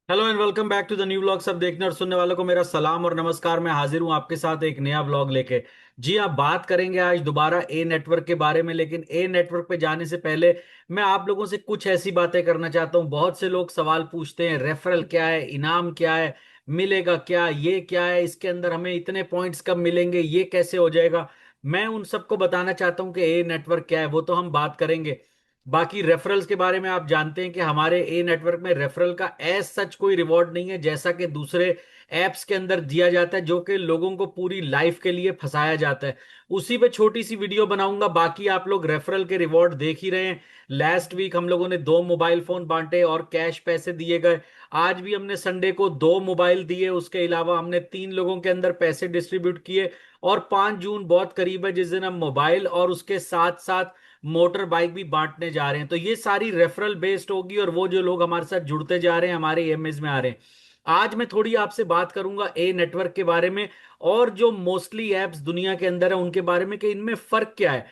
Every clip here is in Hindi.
Hello and welcome back to the new vlog. सब देखने और सुनने वालों को मेरा सलाम और नमस्कार। मैं हाजिर हूं आपके साथ एक नया व्लॉग लेके। जी आप बात करेंगे आज दोबारा ए नेटवर्क के बारे में, लेकिन ए नेटवर्क पे जाने से पहले मैं आप लोगों से कुछ ऐसी बातें करना चाहता हूं। बहुत से लोग सवाल पूछते हैं, रेफरल क्या है, इनाम क्या है, मिलेगा क्या, ये क्या है, इसके अंदर हमें इतने पॉइंट्स कब मिलेंगे, ये कैसे हो जाएगा। मैं उन सबको बताना चाहता हूं कि ए नेटवर्क क्या है, वो तो हम बात करेंगे। बाकी रेफरल्स के बारे में आप जानते हैं कि हमारे ए नेटवर्क में रेफरल का एज सच कोई रिवॉर्ड नहीं है, जैसा कि दूसरे एप्स के अंदर दिया जाता है, जो कि लोगों को पूरी लाइफ के लिए फंसाया जाता है। उसी पे छोटी सी वीडियो बनाऊंगा। बाकी आप लोग रेफरल के रिवॉर्ड देख ही रहे हैं। लास्ट वीक हम लोगों ने 2 मोबाइल फोन बांटे और कैश पैसे दिए गए। आज भी हमने संडे को 2 मोबाइल दिए। उसके अलावा हमने 3 लोगों के अंदर पैसे डिस्ट्रीब्यूट किए। और 5 जून बहुत करीब है, जिस दिन हम मोबाइल और उसके साथ साथ मोटर बाइक भी बांटने जा रहे हैं। तो ये सारी रेफरल बेस्ड होगी और वो जो लोग हमारे साथ जुड़ते जा रहे हैं हमारे एमएस में आ रहे हैं। आज मैं थोड़ी आपसे बात करूंगा ए नेटवर्क के बारे में और जो मोस्टली एप्स दुनिया के अंदर है उनके बारे में, कि इनमें फर्क क्या है,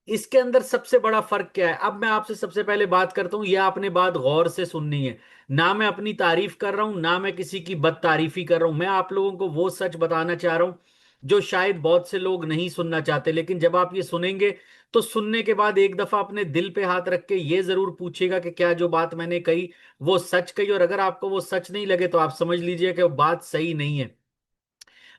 इसके अंदर सबसे बड़ा फर्क क्या है। अब मैं आपसे सबसे पहले बात करता हूं, यह आपने बात गौर से सुननी है। ना मैं अपनी तारीफ कर रहा हूं, ना मैं किसी की बद तारीफी कर रहा हूं। मैं आप लोगों को वो सच बताना चाह रहा हूं जो शायद बहुत से लोग नहीं सुनना चाहते। लेकिन जब आप ये सुनेंगे तो सुनने के बाद एक दफा अपने दिल पे हाथ रख के ये जरूर पूछिएगा कि क्या जो बात मैंने कही वो सच कही। और अगर आपको वो सच नहीं लगे तो आप समझ लीजिए कि वो बात सही नहीं है।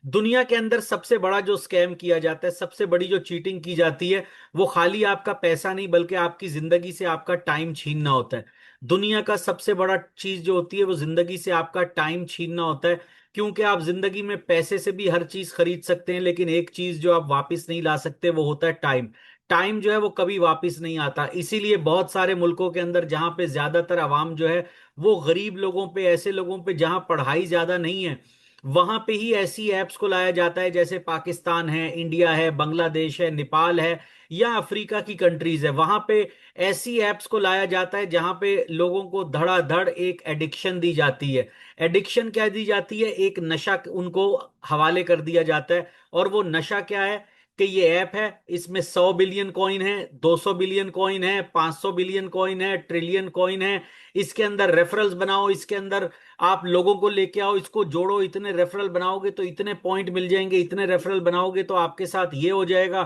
दुनिया के अंदर सबसे बड़ा जो स्कैम किया जाता है, सबसे बड़ी जो चीटिंग की जाती है, वो खाली आपका पैसा नहीं बल्कि आपकी जिंदगी से आपका टाइम छीनना होता है। दुनिया का सबसे बड़ा चीज जो होती है वो जिंदगी से आपका टाइम छीनना होता है। क्योंकि आप जिंदगी में पैसे से भी हर चीज खरीद सकते हैं, लेकिन एक चीज जो आप वापस नहीं ला सकते वो होता है टाइम। टाइम जो है वो कभी वापस नहीं आता। इसीलिए बहुत सारे मुल्कों के अंदर जहां पे ज्यादातर आवाम जो है वो गरीब लोगों पे, ऐसे लोगों पे जहां पढ़ाई ज्यादा नहीं है, वहां पे ही ऐसी एप्स को लाया जाता है। जैसे पाकिस्तान है, इंडिया है, बांग्लादेश है, नेपाल है, या अफ्रीका की कंट्रीज है, वहां पे ऐसी एप्स को लाया जाता है जहां पे लोगों को धड़ाधड़ एक एडिक्शन दी जाती है। एडिक्शन क्या दी जाती है? एक नशा उनको हवाले कर दिया जाता है। और वो नशा क्या है? कि ये ऐप है, इसमें 100 बिलियन कॉइन है, 200 बिलियन कॉइन है, 500 बिलियन कॉइन है, ट्रिलियन कॉइन है। इसके अंदर रेफरल्स बनाओ, इसके अंदर आप लोगों को लेके आओ, इसको जोड़ो, इतने रेफरल बनाओगे तो इतने पॉइंट मिल जाएंगे, इतने रेफरल बनाओगे तो आपके साथ ये हो जाएगा।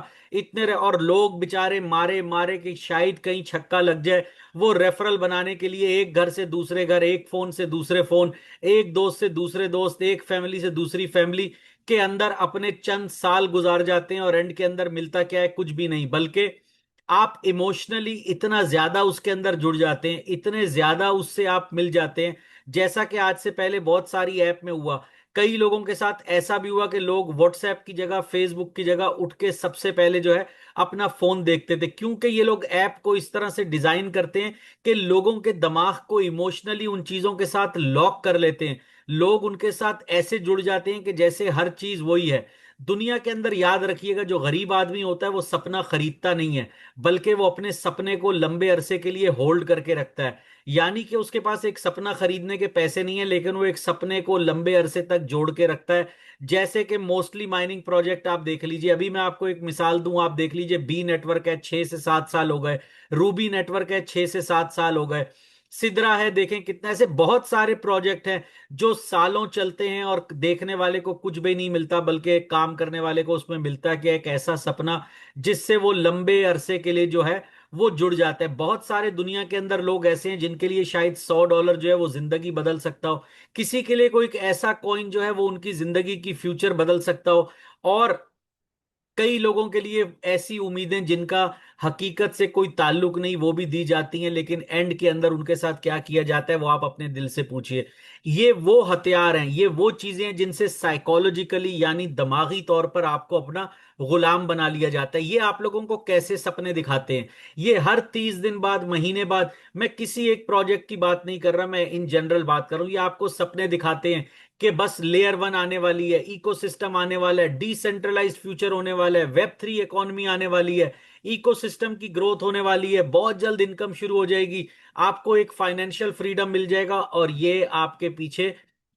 और लोग बेचारे मारे मारे कि शायद कहीं छक्का लग जाए, वो रेफरल बनाने के लिए एक घर से दूसरे घर, एक फोन से दूसरे फोन, एक दोस्त से दूसरे दोस्त, एक फैमिली से दूसरी फैमिली के अंदर अपने चंद साल गुजार जाते हैं। और एंड के अंदर मिलता क्या है? कुछ भी नहीं, बल्कि आप इमोशनली इतना ज्यादा उसके अंदर जुड़ जाते हैं, इतने ज्यादा उससे आप मिल जाते हैं। जैसा कि आज से पहले बहुत सारी ऐप में हुआ, कई लोगों के साथ ऐसा भी हुआ कि लोग व्हाट्सएप की जगह, फेसबुक की जगह उठ के सबसे पहले जो है अपना फोन देखते थे। क्योंकि ये लोग ऐप को इस तरह से डिजाइन करते हैं कि लोगों के दिमाग को इमोशनली उन चीजों के साथ लॉक कर लेते हैं। लोग उनके साथ ऐसे जुड़ जाते हैं कि जैसे हर चीज वही है। दुनिया के अंदर याद रखिएगा, जो गरीब आदमी होता है वो सपना खरीदता नहीं है, बल्कि वो अपने सपने को लंबे अरसे के लिए होल्ड करके रखता है। यानी कि उसके पास एक सपना खरीदने के पैसे नहीं है, लेकिन वो एक सपने को लंबे अरसे तक जोड़ के रखता है। जैसे कि मोस्टली माइनिंग प्रोजेक्ट आप देख लीजिए। अभी मैं आपको एक मिसाल दूं, आप देख लीजिए, बी नेटवर्क है, 6 से 7 साल हो गए। रूबी नेटवर्क है, 6 से 7 साल हो गए। सिद्रा है, देखें कितने ऐसे बहुत सारे प्रोजेक्ट हैं जो सालों चलते हैं और देखने वाले को कुछ भी नहीं मिलता, बल्कि काम करने वाले को उसमें मिलता है कि एक ऐसा सपना जिससे वो लंबे अरसे के लिए जो है वो जुड़ जाता है। बहुत सारे दुनिया के अंदर लोग ऐसे हैं जिनके लिए शायद $100 जो है वो जिंदगी बदल सकता हो। किसी के लिए कोई एक ऐसा कॉइन जो है वो उनकी जिंदगी की फ्यूचर बदल सकता हो। और कई लोगों के लिए ऐसी उम्मीदें जिनका हकीकत से कोई ताल्लुक नहीं, वो भी दी जाती हैं। लेकिन एंड के अंदर उनके साथ क्या किया जाता है वो आप अपने दिल से पूछिए। ये वो हथियार हैं, ये वो चीजें हैं जिनसे साइकोलॉजिकली यानी दिमागी तौर पर आपको अपना गुलाम बना लिया जाता है। ये आप लोगों को कैसे सपने दिखाते हैं, ये हर 30 दिन बाद, महीने बाद, मैं किसी एक प्रोजेक्ट की बात नहीं कर रहा, मैं इन जनरल बात कर रहा हूं, ये आपको सपने दिखाते हैं कि बस लेयर 1 आने वाली है, इकोसिस्टम आने वाला है, डिसेंट्रलाइज्ड फ्यूचर होने वाला है, वेब 3 इकोनॉमी आने वाली है, इकोसिस्टम की ग्रोथ होने वाली है, बहुत जल्द इनकम शुरू हो जाएगी, आपको एक फाइनेंशियल फ्रीडम मिल जाएगा। और ये आपके पीछे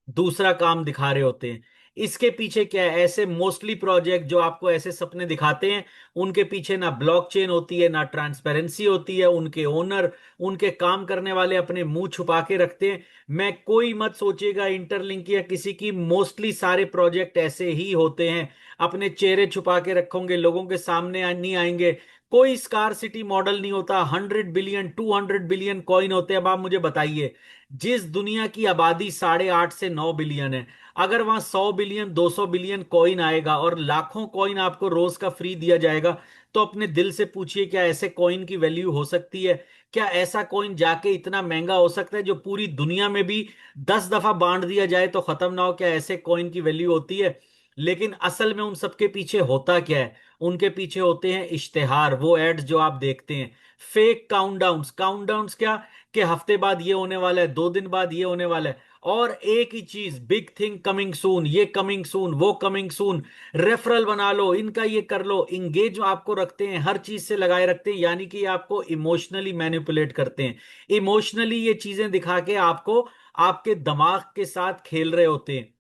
दूसरा काम दिखा रहे होते हैं। इसके पीछे क्या है? ऐसे मोस्टली प्रोजेक्ट जो आपको ऐसे सपने दिखाते हैं, उनके पीछे ना ब्लॉकचेन होती है, ना ट्रांसपेरेंसी होती है। उनके ओनर, उनके काम करने वाले अपने मुंह छुपा के रखते हैं। मैं कोई मत सोचिएगा इंटरलिंक या किसी की, मोस्टली सारे प्रोजेक्ट ऐसे ही होते हैं। अपने चेहरे छुपा के रखोगे, लोगों के सामने नहीं आएंगे। कोई स्कार सिटी मॉडल नहीं होता। 100 बिलियन, 200 बिलियन कॉइन होते हैं। अब आप मुझे बताइए, जिस दुनिया की आबादी 8.5 से 9 बिलियन है, अगर वहां 100 बिलियन, 200 बिलियन कॉइन आएगा और लाखों कॉइन आपको रोज का फ्री दिया जाएगा, तो अपने दिल से पूछिए, क्या ऐसे कॉइन की वैल्यू हो सकती है? क्या ऐसा कॉइन जाके इतना महंगा हो सकता है जो पूरी दुनिया में भी 10 दफा बांट दिया जाए तो खत्म ना हो? क्या ऐसे कॉइन की वैल्यू होती है? लेकिन असल में उन सबके पीछे होता क्या है? उनके पीछे होते हैं इश्तेहार, वो एड्स जो आप देखते हैं। फेक काउंटडाउन्स। काउंटडाउन्स क्या? कि हफ्ते बाद ये होने वाला है, 2 दिन बाद ये होने वाला है। और एक ही चीज, बिग थिंग कमिंग सून, ये कमिंग सून, वो कमिंग सून। रेफरल बना लो, इनका ये कर लो। इंगेज आपको रखते हैं, हर चीज से लगाए रखते हैं, यानी कि आपको इमोशनली मैनिपुलेट करते हैं। इमोशनली ये चीजें दिखा के आपको आपके दिमाग के साथ खेल रहे होते हैं।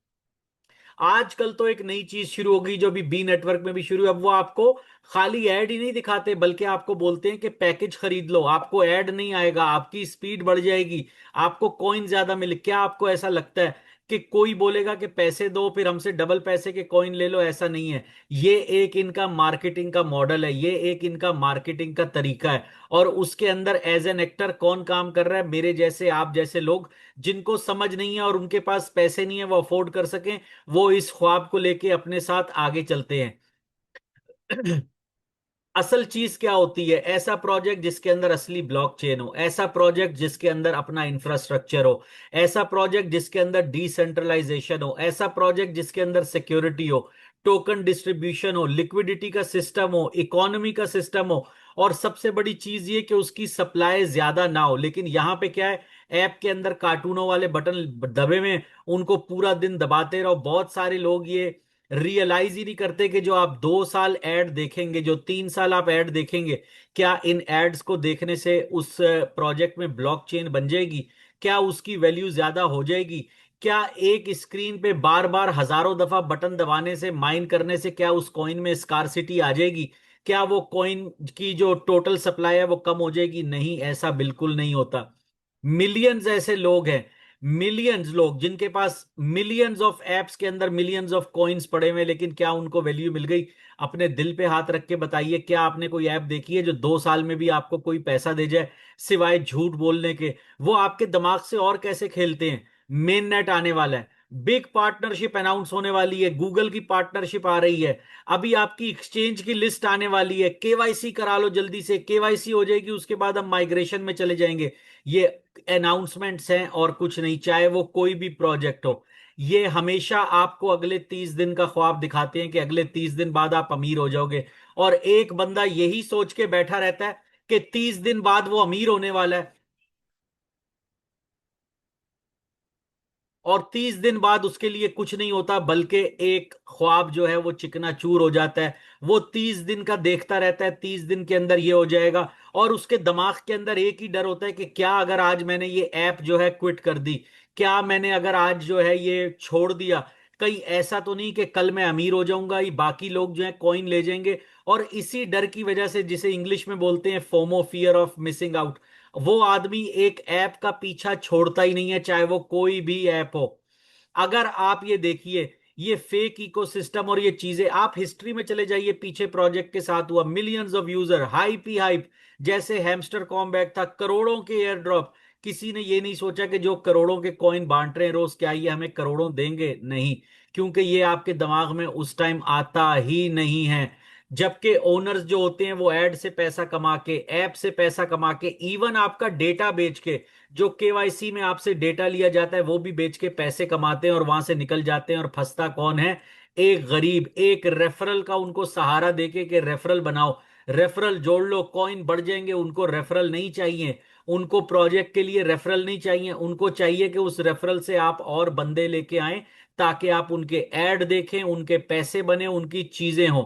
आजकल तो एक नई चीज शुरू होगी जो अभी बी नेटवर्क में भी शुरू है। अब वो आपको खाली ऐड ही नहीं दिखाते, बल्कि आपको बोलते हैं कि पैकेज खरीद लो, आपको ऐड नहीं आएगा, आपकी स्पीड बढ़ जाएगी, आपको कॉइन ज्यादा मिले। क्या आपको ऐसा लगता है कि कोई बोलेगा कि पैसे दो फिर हमसे डबल पैसे के कॉइन ले लो? ऐसा नहीं है। ये एक इनका मार्केटिंग का मॉडल है, ये एक इनका मार्केटिंग का तरीका है। और उसके अंदर एज एन एक्टर कौन काम कर रहा है? मेरे जैसे, आप जैसे लोग, जिनको समझ नहीं है और उनके पास पैसे नहीं है वो अफोर्ड कर सकें, वो इस ख्वाब को लेके अपने साथ आगे चलते हैं। असल चीज क्या होती है? ऐसा प्रोजेक्ट जिसके अंदर असली ब्लॉकचेन हो, ऐसा प्रोजेक्ट जिसके अंदर अपना इंफ्रास्ट्रक्चर हो, ऐसा प्रोजेक्ट जिसके अंदर डिसेंट्रलाइजेशन हो, ऐसा प्रोजेक्ट जिसके अंदर सिक्योरिटी हो, टोकन डिस्ट्रीब्यूशन हो, लिक्विडिटी का सिस्टम हो, इकोनॉमी का सिस्टम हो, और सबसे बड़ी चीज ये कि उसकी सप्लाई ज्यादा ना हो। लेकिन यहां पे क्या है? ऐप के अंदर कार्टूनों वाले बटन दबे हुए, उनको पूरा दिन दबाते रहो। बहुत सारे लोग ये रियलाइज ही नहीं करते कि जो आप 2 साल एड देखेंगे, जो 3 साल आप एड देखेंगे, क्या इन एड्स को देखने से उस प्रोजेक्ट में ब्लॉकचेन बन जाएगी? क्या उसकी वैल्यू ज्यादा हो जाएगी? क्या एक स्क्रीन पे बार बार हजारों दफा बटन दबाने से, माइन करने से, क्या उस कॉइन में स्कारसिटी आ जाएगी? क्या वो कॉइन की जो टोटल सप्लाई है वो कम हो जाएगी? नहीं, ऐसा बिल्कुल नहीं होता। मिलियंस ऐसे लोग हैं, मिलियंस लोग जिनके पास मिलियंस ऑफ एप्स के अंदर मिलियंस ऑफ कॉइन्स पड़े हुए हैं, लेकिन क्या उनको वैल्यू मिल गई? अपने दिल पे हाथ रख के बताइए, क्या आपने कोई ऐप देखी है जो 2 साल में भी आपको कोई पैसा दे जाए, सिवाय झूठ बोलने के? वो आपके दिमाग से और कैसे खेलते हैं? मेन नेट आने वाला है, बिग पार्टनरशिप अनाउंस होने वाली है, गूगल की पार्टनरशिप आ रही है, अभी आपकी एक्सचेंज की लिस्ट आने वाली है। केवाईसी करा लो जल्दी से, केवाईसी हो जाएगी, उसके बाद हम माइग्रेशन में चले जाएंगे। ये अनाउंसमेंट्स हैं और कुछ नहीं, चाहे वो कोई भी प्रोजेक्ट हो। ये हमेशा आपको अगले 30 दिन का ख्वाब दिखाते हैं कि अगले 30 दिन बाद आप अमीर हो जाओगे। और एक बंदा यही सोच के बैठा रहता है कि 30 दिन बाद वो अमीर होने वाला है, और 30 दिन बाद उसके लिए कुछ नहीं होता, बल्कि एक ख्वाब जो है वो चिकना चूर हो जाता है। वो 30 दिन का देखता रहता है, 30 दिन के अंदर ये हो जाएगा। और उसके दिमाग के अंदर एक ही डर होता है कि क्या अगर आज मैंने ये ऐप जो है क्विट कर दी, क्या मैंने अगर आज जो है ये छोड़ दिया, कहीं ऐसा तो नहीं कि कल मैं अमीर हो जाऊंगा, ये बाकी लोग जो है कॉइन ले जाएंगे। और इसी डर की वजह से, जिसे इंग्लिश में बोलते हैं FOMO, fear of missing out, वो आदमी एक ऐप का पीछा छोड़ता ही नहीं है, चाहे वो कोई भी ऐप हो। अगर आप ये देखिए, ये फेक इकोसिस्टम और ये चीजें, आप हिस्ट्री में चले जाइए, पीछे प्रोजेक्ट के साथ हुआ, millions of user, hype he hype. जैसे हैमस्टर कॉम्बैक था, करोड़ों के एयर ड्रॉप। किसी ने ये नहीं सोचा कि जो करोड़ों के कॉइन बांट रहे हैं रोज, क्या ये हमें करोड़ों देंगे? नहीं, क्योंकि ये आपके दिमाग में उस टाइम आता ही नहीं है। जबकि ओनर्स जो होते हैं वो ऐड से पैसा कमा के, ऐप से पैसा कमा के, इवन आपका डेटा बेच के, जो केवाईसी में आपसे डेटा लिया जाता है वो भी बेच के पैसे कमाते हैं और वहां से निकल जाते हैं। और फंसता कौन है? एक गरीब, एक रेफरल का उनको सहारा देके कि रेफरल बनाओ, रेफरल जोड़ लो, कॉइन बढ़ जाएंगे। उनको रेफरल नहीं चाहिए, उनको प्रोजेक्ट के लिए रेफरल नहीं चाहिए, उनको चाहिए कि उस रेफरल से आप और बंदे लेके आए, ताकि आप उनके ऐड देखें, उनके पैसे बने, उनकी चीजें हों।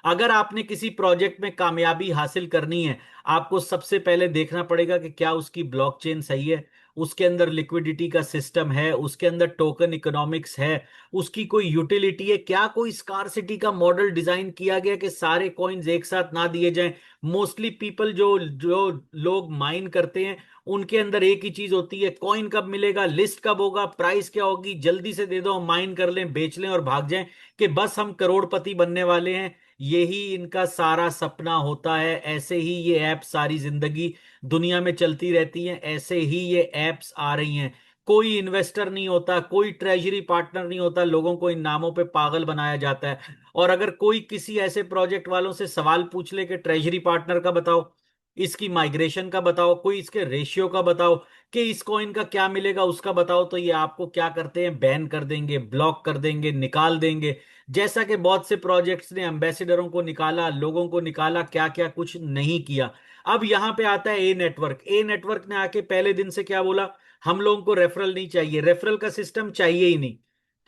अगर आपने किसी प्रोजेक्ट में कामयाबी हासिल करनी है, आपको सबसे पहले देखना पड़ेगा कि क्या उसकी ब्लॉकचेन सही है, उसके अंदर लिक्विडिटी का सिस्टम है, उसके अंदर टोकन इकोनॉमिक्स है, उसकी कोई यूटिलिटी है, क्या कोई स्कारसिटी का मॉडल डिजाइन किया गया कि सारे कॉइन्स एक साथ ना दिए जाएं। मोस्टली पीपल जो जो लोग माइन करते हैं, उनके अंदर एक ही चीज होती है, कॉइन कब मिलेगा, लिस्ट कब होगा, प्राइस क्या होगी, जल्दी से दे दो, हम माइन कर लें, बेच लें और भाग जाएं, कि बस हम करोड़पति बनने वाले हैं। यही इनका सारा सपना होता है। ऐसे ही ये ऐप सारी जिंदगी दुनिया में चलती रहती हैं, ऐसे ही ये एप्स आ रही हैं। कोई इन्वेस्टर नहीं होता, कोई ट्रेजरी पार्टनर नहीं होता, लोगों को इन नामों पे पागल बनाया जाता है। और अगर कोई किसी ऐसे प्रोजेक्ट वालों से सवाल पूछ ले कि ट्रेजरी पार्टनर का बताओ, इसकी माइग्रेशन का बताओ, कोई इसके रेशियो का बताओ, कि इस कॉइन का क्या मिलेगा उसका बताओ, तो ये आपको क्या करते हैं, बैन कर देंगे, ब्लॉक कर देंगे, निकाल देंगे। जैसा कि बहुत से प्रोजेक्ट्स ने एम्बेसडरों को निकाला, लोगों को निकाला, क्या क्या कुछ नहीं किया। अब यहां पे आता है ए नेटवर्क। ए नेटवर्क ने आके पहले दिन से क्या बोला, हम लोगों को रेफरल नहीं चाहिए, रेफरल का सिस्टम चाहिए ही नहीं,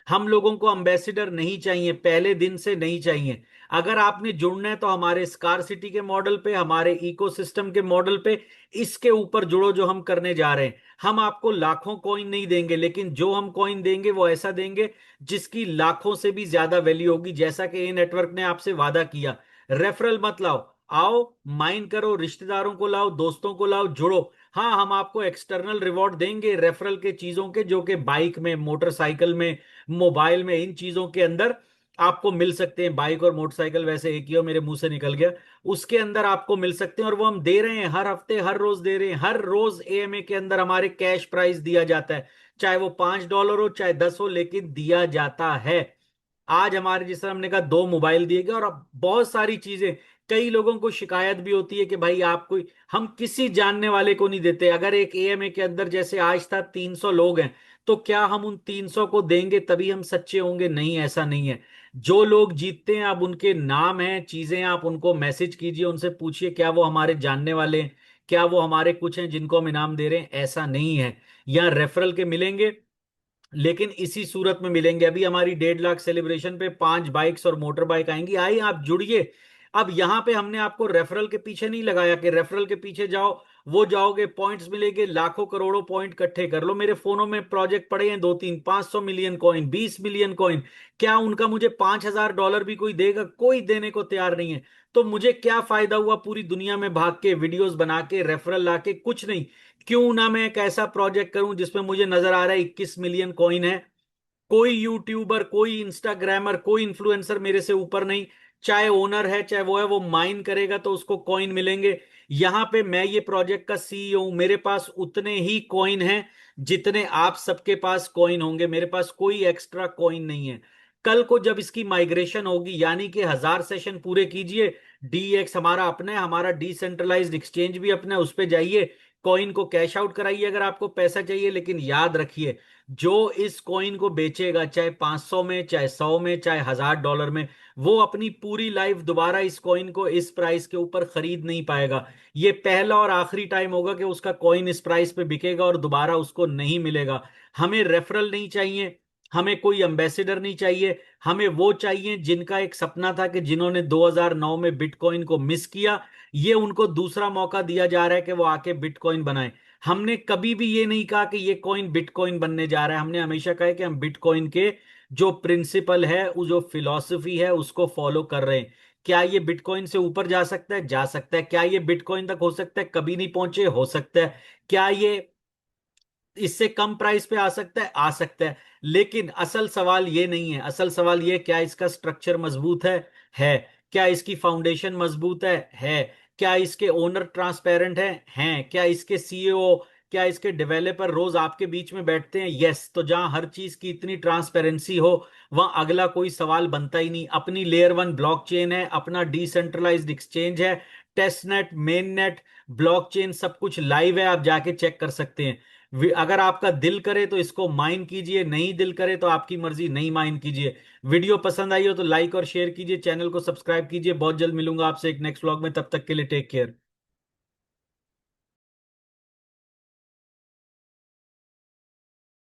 हम लोगों को अम्बेसिडर नहीं चाहिए, पहले दिन से नहीं चाहिए। अगर आपने जुड़ना है तो हमारे स्कारसिटी के मॉडल पे, हमारे इकोसिस्टम के मॉडल पे, इसके ऊपर जुड़ो जो हम करने जा रहे हैं। हम आपको लाखों कॉइन नहीं देंगे, लेकिन जो हम कॉइन देंगे वो ऐसा देंगे जिसकी लाखों से भी ज्यादा वैल्यू होगी, जैसा कि ए नेटवर्क ने आपसे वादा किया। रेफरल मत लाओ, आओ माइन करो, रिश्तेदारों को लाओ, दोस्तों को लाओ, जुड़ो। हाँ, हम आपको एक्सटर्नल रिवॉर्ड देंगे रेफरल के चीजों के, जो कि बाइक में, मोटरसाइकिल में, मोबाइल में, इन चीजों के अंदर आपको मिल सकते हैं। बाइक और मोटरसाइकिल वैसे एक ही हो, मेरे मुंह से निकल गया, उसके अंदर आपको मिल सकते हैं, और वो हम दे रहे हैं हर हफ्ते, हर रोज दे रहे हैं। हर रोज एएमए के अंदर हमारे कैश प्राइस दिया जाता है, चाहे वो $5 हो चाहे 10 हो, लेकिन दिया जाता है। आज हमारे, जिस तरह हमने कहा, 2 मोबाइल दिए गए, और अब बहुत सारी चीजें। कई लोगों को शिकायत भी होती है कि भाई आप कोई, हम किसी जानने वाले को नहीं देते। अगर एक एएमए के अंदर जैसे आज था 300 लोग हैं, तो क्या हम उन 300 को देंगे तभी हम सच्चे होंगे? नहीं, ऐसा नहीं है। जो लोग जीतते हैं, अब उनके नाम हैं, चीजें, आप उनको मैसेज कीजिए, उनसे पूछिए क्या वो हमारे जानने वाले हैं, क्या वो हमारे कुछ हैं जिनको हम इनाम दे रहे हैं? ऐसा नहीं है। यहाँ रेफरल के मिलेंगे, लेकिन इसी सूरत में मिलेंगे। अभी हमारी 1.5 लाख सेलिब्रेशन पे 5 बाइक्स और मोटर बाइक आएंगी, आइए आप जुड़िए। अब यहां पे हमने आपको रेफरल के पीछे नहीं लगाया कि रेफरल के पीछे जाओ, वो जाओगे, पॉइंट्स मिलेंगे, लाखों करोड़ों पॉइंट इकट्ठे कर लो। मेरे फोनों में प्रोजेक्ट पड़े हैं, 2 3 500 मिलियन कॉइन, 20 मिलियन कॉइन। क्या उनका मुझे $5,000 भी कोई देगा? कोई देने को तैयार नहीं है। तो मुझे क्या फायदा हुआ पूरी दुनिया में भाग के, वीडियोस बना के, रेफरल ला के? कुछ नहीं। क्यों ना मैं एक ऐसा प्रोजेक्ट करूं जिसमें मुझे नजर आ रहा है 21 मिलियन कॉइन है। कोई यूट्यूबर, कोई इंस्टाग्रामर, कोई इन्फ्लुएंसर मेरे से ऊपर नहीं। चाहे ओनर है चाहे वो है, वो माइन करेगा तो उसको कॉइन मिलेंगे। यहां पे मैं ये प्रोजेक्ट का सीईओ हूं, मेरे पास उतने ही कॉइन हैं जितने आप सबके पास कॉइन होंगे। मेरे पास कोई एक्स्ट्रा कॉइन नहीं है। कल को जब इसकी माइग्रेशन होगी, यानी कि 1000 सेशन पूरे कीजिए, डीएक्स हमारा अपना है, हमारा डिसेंट्रलाइज्ड एक्सचेंज भी अपना है, उस पे जाइए, कॉइन को कैश आउट कराइए अगर आपको पैसा चाहिए। लेकिन याद रखिए, जो इस कॉइन को बेचेगा, चाहे 500 में, चाहे 100 में, चाहे $1000 में, वो अपनी पूरी लाइफ दोबारा इस कॉइन को इस प्राइस के ऊपर खरीद नहीं पाएगा। ये पहला और आखिरी टाइम होगा कि उसका कॉइन इस प्राइस पे बिकेगा और दोबारा उसको नहीं मिलेगा। हमें रेफरल नहीं चाहिए, हमें कोई एम्बेसडर नहीं चाहिए। हमें वो चाहिए जिनका एक सपना था, कि जिन्होंने 2009 में बिटकॉइन को मिस किया, ये उनको दूसरा मौका दिया जा रहा है कि वो आके बिटकॉइन बनाए। हमने कभी भी ये नहीं कहा कि ये कॉइन बिटकॉइन बनने जा रहा है। हमने हमेशा कहा है कि हम बिटकॉइन के जो प्रिंसिपल है, वो जो फिलॉसफी है, उसको फॉलो कर रहे हैं। क्या ये बिटकॉइन से ऊपर जा सकता है? जा सकता है। क्या ये बिटकॉइन तक हो सकता है? कभी नहीं पहुंचे, हो सकता है। क्या ये इससे कम प्राइस पे आ सकता है? आ सकता है। लेकिन असल सवाल ये नहीं है। असल सवाल ये, क्या इसका स्ट्रक्चर मजबूत है? क्या इसकी फाउंडेशन मजबूत है? क्या इसके ओनर ट्रांसपेरेंट हैं? क्या इसके सीईओ, क्या इसके डेवलपर रोज आपके बीच में बैठते हैं? यस। तो जहां हर चीज की इतनी ट्रांसपेरेंसी हो, वहां अगला कोई सवाल बनता ही नहीं। अपनी लेयर 1 ब्लॉकचेन है, अपना डिसेंट्रलाइज्ड एक्सचेंज है, test net, main net, blockchain, सब कुछ लाइव है, आप जाके चेक कर सकते हैं। अगर आपका दिल करे तो इसको माइन कीजिए, नहीं दिल करे तो आपकी मर्जी, नहीं माइन कीजिए। वीडियो पसंद आई हो तो लाइक और शेयर कीजिए, चैनल को सब्सक्राइब कीजिए। बहुत जल्द मिलूंगा आपसे एक नेक्स्ट व्लॉग में, तब तक के लिए टेक केयर।